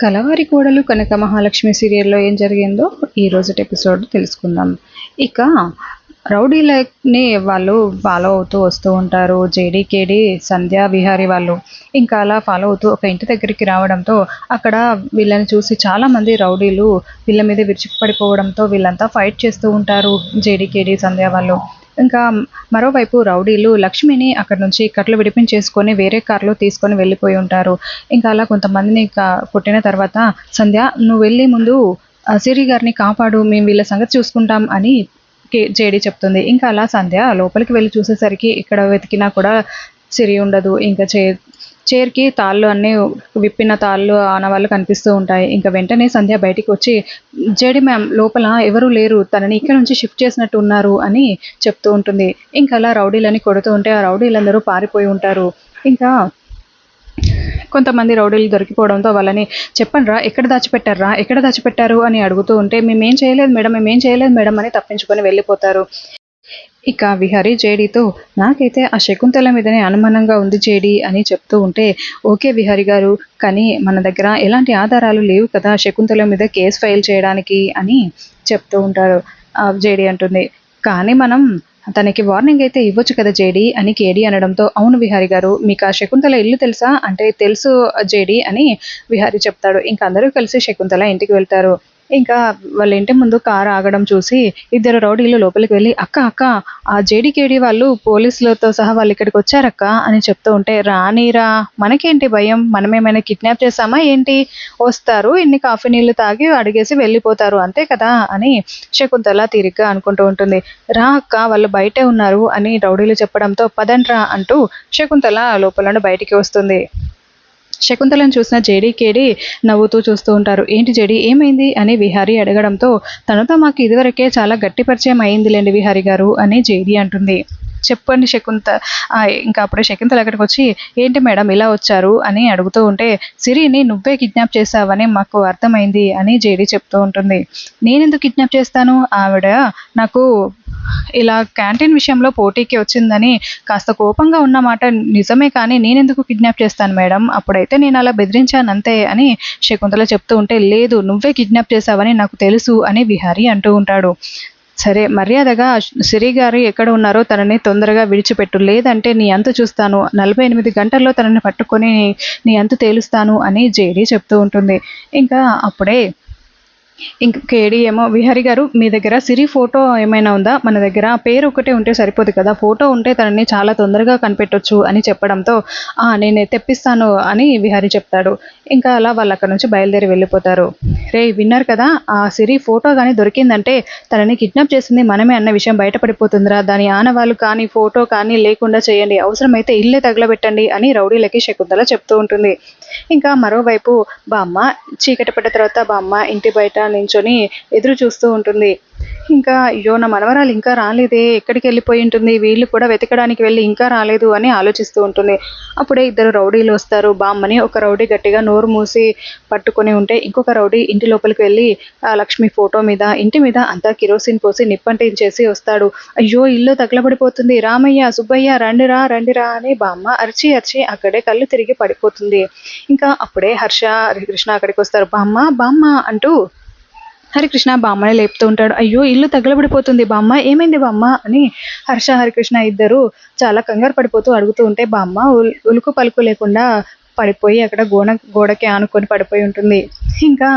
కలవారి కోడలు కనక మహాలక్ష్మి సీరియల్లో ఏం జరిగిందో ఈ రోజుటి ఎపిసోడ్ తెలుసుకుందాం. ఇక రౌడీలని వాళ్ళు ఫాలో అవుతూ వస్తూ ఉంటారు. జేడీకేడి సంధ్య విహారీ వాళ్ళు ఇంకా అలా ఫాలో అవుతూ ఒక ఇంటి దగ్గరికి రావడంతో అక్కడ వీళ్ళని చూసి చాలామంది రౌడీలు వీళ్ళ మీద విరుచుకుపడిపోవడంతో వీళ్ళంతా ఫైట్ చేస్తూ ఉంటారు. జేడీకేడి సంధ్య వాళ్ళు ఇంకా మరోవైపు రౌడీలు లక్ష్మిని అక్కడ నుంచి కట్లు విడిపించేసుకొని వేరే కార్లో తీసుకొని వెళ్ళిపోయి ఉంటారు. ఇంకా అలా కొంతమందిని కొట్టిన తర్వాత సంధ్య నువ్వు వెళ్ళే ముందు సిరి గారిని కాపాడు, మేము వీళ్ళ సంగతి చూసుకుంటాం అని జేడి చెప్తుంది. ఇంకా అలా సంధ్య లోపలికి వెళ్ళి చూసేసరికి ఇక్కడ వెతికినా కూడా సిరి ఉండదు. ఇంకా చైర్కి తాళ్ళు అన్నీ విప్పిన తాళ్ళు ఆనవాళ్ళు కనిపిస్తూ ఉంటాయి. ఇంకా వెంటనే సంధ్య బయటికి వచ్చి జేడి మ్యామ్ లోపల ఎవరూ లేరు, తనని ఇక్కడ నుంచి షిఫ్ట్ చేసినట్టు ఉన్నారు అని చెప్తూ ఉంటుంది. ఇంకా అలా రౌడీలని కొడుతూ ఉంటే ఆ రౌడీలందరూ పారిపోయి ఉంటారు. ఇంకా కొంతమంది రౌడీలు దొరికిపోవడంతో వాళ్ళని చెప్పండిరా ఎక్కడ దాచిపెట్టారు అని అడుగుతూ ఉంటే మేమేం చేయలేదు మేడం అని తప్పించుకొని వెళ్ళిపోతారు. ఇక విహారీ జేడీతో నాకైతే ఆ శకుంతల మీదనే అనుమానంగా ఉంది జేడీ అని చెప్తూ ఉంటే ఓకే విహారీ గారు, కానీ మన దగ్గర ఎలాంటి ఆధారాలు లేవు కదా శకుంతల మీద కేసు ఫైల్ చేయడానికి అని చెప్తూ ఉంటారు. జేడీ అంటుంది కానీ మనం తనకి వార్నింగ్ అయితే ఇవ్వచ్చు కదా జేడీ అని కేడీ అనడంతో అవును విహారీ గారు, మీకు ఆ శకుంతల ఇల్లు తెలుసా అంటే తెలుసు జేడీ అని విహారీ చెప్తాడు. ఇంకా అందరూ కలిసి శకుంతల ఇంటికి వెళ్తారు. ఇంకా వాళ్ళ ఇంటి ముందు కారు ఆగడం చూసి ఇద్దరు రౌడీలు లోపలికి వెళ్ళి అక్క ఆ జేడీకేడి వాళ్ళు పోలీసులతో సహా వాళ్ళు ఇక్కడికి వచ్చారక్క అని చెప్తూ ఉంటే రానీరా, మనకేంటి భయం, మనమేమైనా కిడ్నాప్ చేసామా ఏంటి, వస్తారు ఇన్ని కాఫీ నీళ్ళు తాగి అడిగేసి వెళ్ళిపోతారు అంతే కదా అని శకుంతల తీరిగ్గా అనుకుంటూ ఉంటుంది. రా అక్క వాళ్ళు బయటే ఉన్నారు అని రౌడీలు చెప్పడంతో పదండ్రా అంటూ శకుంతల లోపల బయటికి వస్తుంది. శకుంతలను చూసిన జేడీకేడి నవ్వుతూ చూస్తూ ఉంటారు. ఏంటి జేడీ ఏమైంది అని విహారీ అడగడంతో తనతో మాకు ఇదివరకే చాలా గట్టి పరిచయం అయిందిలేండి విహారీ గారు అని జేడీ అంటుంది. చెప్పండి ఇంకా అప్పుడే శకుంతల అక్కడికి వచ్చి ఏంటి మేడం ఇలా వచ్చారు అని అడుగుతూ ఉంటే సిరిని నువ్వే కిడ్నాప్ చేసావని మాకు అర్థమైంది అని జేడీ చెప్తూ ఉంటుంది. నేనెందుకు కిడ్నాప్ చేస్తాను, ఆవిడ నాకు ఇలా క్యాంటీన్ విషయంలో పోటీకి వచ్చిందని కాస్త కోపంగా ఉన్నమాట నిజమే, కానీ నేనెందుకు కిడ్నాప్ చేస్తాను మేడం, అప్పుడైతే నేను అలా బెదిరించాను అంతే అని శకుంతల చెప్తూ ఉంటే లేదు నువ్వే కిడ్నాప్ చేసావని నాకు తెలుసు అని విహారీ అంటూ ఉంటాడు. సరే మర్యాదగా సిరి గారు ఎక్కడ ఉన్నారో తనని తొందరగా విడిచిపెట్టు, లేదంటే నీ అంతు చూస్తాను, 48 గంటల్లో తనని పట్టుకొని నీ అంతు తేలుస్తాను అని జేడీ చెప్తూ ఉంటుంది. ఇంకా అప్పుడే ఇంక కేడీ ఏమో విహారీ గారు మీ దగ్గర సిరి ఫోటో ఏమైనా ఉందా, మన దగ్గర పేరు ఒకటే ఉంటే సరిపోదు కదా, ఫోటో ఉంటే తనని చాలా తొందరగా కనిపెట్టొచ్చు అని చెప్పడంతో నేను తెప్పిస్తాను అని విహారీ చెప్తాడు. ఇంకా అలా వాళ్ళు అక్కడ నుంచి బయలుదేరి వెళ్ళిపోతారు. రే విన్నారు కదా, ఆ సిరి ఫోటో కానీ దొరికిందంటే తనని కిడ్నాప్ చేసింది మనమే అన్న విషయం బయటపడిపోతుందిరా, దాని ఆనవాళ్ళు కానీ ఫోటో కానీ లేకుండా చేయండి, అవసరమైతే ఇల్లే తగలబెట్టండి అని రౌడీలకి శకుంతల చెప్తూ ఉంటుంది. ఇంకా మరోవైపు బామ్మ చీకటి పడ్డ తర్వాత బామ్మ ఇంటి బయట నించొని ఎదురు చూస్తూ ఉంటుంది. ఇంకా అయ్యో నా మనవరాలు ఇంకా రాలేదే, ఎక్కడికి వెళ్ళిపోయి ఉంటుంది, వీళ్ళు కూడా వెతకడానికి వెళ్ళి ఇంకా రాలేదు అని ఆలోచిస్తూ ఉంటుంది. అప్పుడే ఇద్దరు రౌడీలు వస్తారు. బామ్మని ఒక రౌడీ గట్టిగా నోరు మూసి పట్టుకొని ఉంటే ఇంకొక రౌడీ ఇంటి లోపలికి వెళ్ళి ఆ లక్ష్మి ఫోటో మీద ఇంటి మీద అంతా కిరోసిన్ పోసి నిప్పంటించేసి వస్తాడు. అయ్యో ఇల్లు తగలబడిపోతుంది, రామయ్య సుబ్బయ్య రండిరా అని బామ్మ అరిచి అక్కడే కళ్ళు తిరిగి పడిపోతుంది. ఇంకా అప్పుడే హర్ష హరికృష్ణ అక్కడికి వస్తారు. బామ్మ అంటూ హరికృష్ణ బామ్మని లేపుతూ ఉంటాడు. అయ్యో ఇల్లు తగలబడిపోతుంది బామ్మ, ఏమైంది బామ్మ అని హర్ష హరికృష్ణ ఇద్దరు చాలా కంగారు పడిపోతూ అడుగుతూ ఉంటే బామ్మ ఉలుకు పలుకు లేకుండా పడిపోయి అక్కడ గోడకి ఆనుకొని పడిపోయి ఉంటుంది. ఇంకా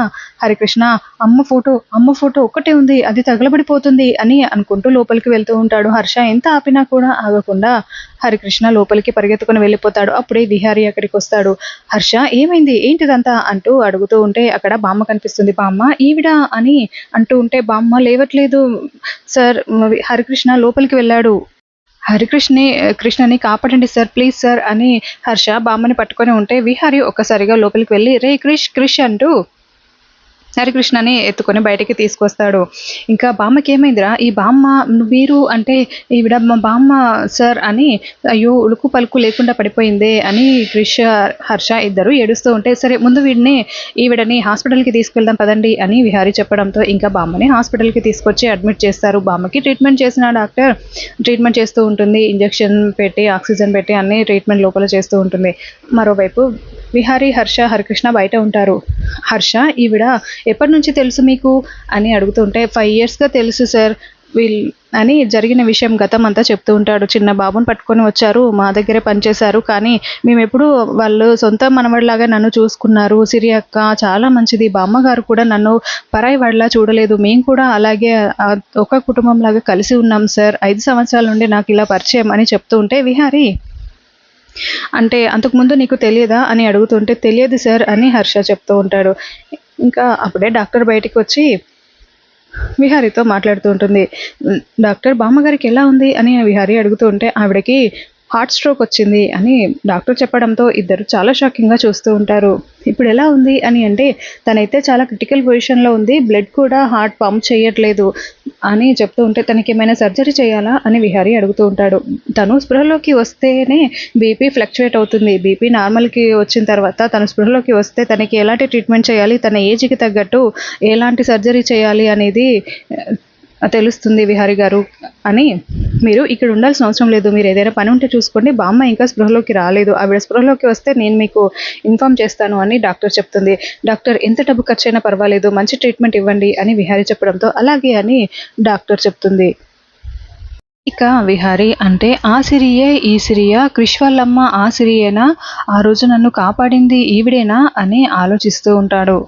హరికృష్ణ అమ్మ ఫోటో ఒక్కటే ఉంది, అది తగలబడిపోతుంది అని అనుకుంటూ లోపలికి వెళ్తూ ఉంటాడు. హర్ష ఎంత ఆపినా కూడా ఆగకుండా హరికృష్ణ లోపలికి పరిగెత్తుకుని వెళ్ళిపోతాడు. అప్పుడే విహారీ అక్కడికి వస్తాడు. హర్ష ఏమైంది ఏంటిదంతా అంటూ అడుగుతూ ఉంటే అక్కడ బామ్మ కనిపిస్తుంది. బామ్మ ఈవిడ అని అంటూ ఉంటే బామ్మ లేవట్లేదు సార్, హరికృష్ణ లోపలికి వెళ్ళాడు, కృష్ణని కాపాడండి సార్ ప్లీజ్ సార్ అని హర్ష బామ్మని పట్టుకొని ఉంటే విహారీ ఒక్కసారిగా లోపలికి వెళ్ళి రే క్రిష్ అంటూ హరికృష్ణని ఎత్తుకొని బయటికి తీసుకొస్తాడు. ఇంకా బామ్మకి ఏమైందిరా, ఈ బామ్మ వీరు అంటే ఈవిడ మా బామ్మ సార్ అని అయ్యో ఉలుకు పలుకు లేకుండా పడిపోయిందే అని క్రిష్ హర్ష ఇద్దరు ఏడుస్తూ ఉంటే సరే ముందు ఈవిడని హాస్పిటల్కి తీసుకెళ్దాం పదండి అని విహారీ చెప్పడంతో ఇంకా బామ్మని హాస్పిటల్కి తీసుకొచ్చి అడ్మిట్ చేస్తారు. బామ్మకి ట్రీట్మెంట్ చేసిన డాక్టర్ ట్రీట్మెంట్ చేస్తూ ఉంటుంది, ఇంజెక్షన్ పెట్టి ఆక్సిజన్ పెట్టి అన్ని ట్రీట్మెంట్ లోపల చేస్తూ ఉంటుంది. మరోవైపు విహారీ హర్ష హరికృష్ణ బయట ఉంటారు. హర్ష ఈవిడ ఎప్పటి నుంచి తెలుసు మీకు అని అడుగుతుంటే 5 ఇయర్స్గా తెలుసు సార్ అని జరిగిన విషయం గతం అంతా చెప్తూ ఉంటాడు. చిన్న బాబుని పట్టుకొని వచ్చారు, మా దగ్గరే పనిచేశారు, కానీ మేమెప్పుడు వాళ్ళు సొంత మనవడిలాగా నన్ను చూసుకున్నారు. సిరి అక్క చాలా మంచిది, బామ్మగారు కూడా నన్ను పరాయి వాడిలా చూడలేదు, మేము కూడా అలాగే ఒక కుటుంబంలాగా కలిసి ఉన్నాం సార్. 5 సంవత్సరాల నుండి నాకు ఇలా పరిచయం అని చెప్తూ ఉంటే విహారీ అంటే అంతకుముందు నీకు తెలియదా అని అడుగుతుంటే తెలియదు సార్ అని హర్ష చెప్తూ ఉంటాడు. ఇంకా అప్పుడే డాక్టర్ బయటికి వచ్చి విహారీతో మాట్లాడుతూ ఉంటుంది. డాక్టర్ బామ్మగారికి ఎలా ఉంది అని విహారీ అడుగుతూ ఉంటే ఆవిడకి హార్ట్ స్ట్రోక్ వచ్చింది అని డాక్టర్ చెప్పడంతో ఇద్దరు చాలా షాకింగ్గా చూస్తూ ఉంటారు. ఇప్పుడు ఎలా ఉంది అని అంటే తనైతే చాలా క్రిటికల్ పొజిషన్లో ఉంది, బ్లడ్ కూడా హార్ట్ పంప్ చేయట్లేదు అని చెప్తూ ఉంటే తనకి ఏమైనా సర్జరీ చేయాలా అని విహారీ అడుగుతూ ఉంటాడు. తను స్పృహలోకి వస్తేనే బీపీ ఫ్లక్చువేట్ అవుతుంది, బీపీ నార్మల్కి వచ్చిన తర్వాత తను స్పృహలోకి వస్తే తనకి ఎలాంటి ట్రీట్మెంట్ చేయాలి, తన ఏజ్కి తగ్గట్టు ఎలాంటి సర్జరీ చేయాలి అనేది తెలుస్తుంది విహారీ గారు అని, మీరు ఇక్కడ ఉండాల్సిన అవసరం లేదు, మీరు ఏదైనా పని ఉంటే చూసుకోండి, బామ్మ ఇంకా స్పృహలోకి రాలేదు, ఆవిడ స్పృహలోకి వస్తే నేను మీకు ఇన్ఫామ్ చేస్తాను అని డాక్టర్ చెప్తుంది. డాక్టర్ ఎంత డబ్బు ఖర్చైనా పర్వాలేదు, మంచి ట్రీట్మెంట్ ఇవ్వండి అని విహారీ చెప్పడంతో అలాగే అని డాక్టర్ చెప్తుంది. ఇక విహారీ అంటే ఆ సిరియే ఈ సిరియా, క్రిష్ వాళ్ళమ్మ ఆ సిరియేనా, ఆ రోజు నన్ను కాపాడింది ఈవిడేనా అని ఆలోచిస్తూ ఉంటాడు.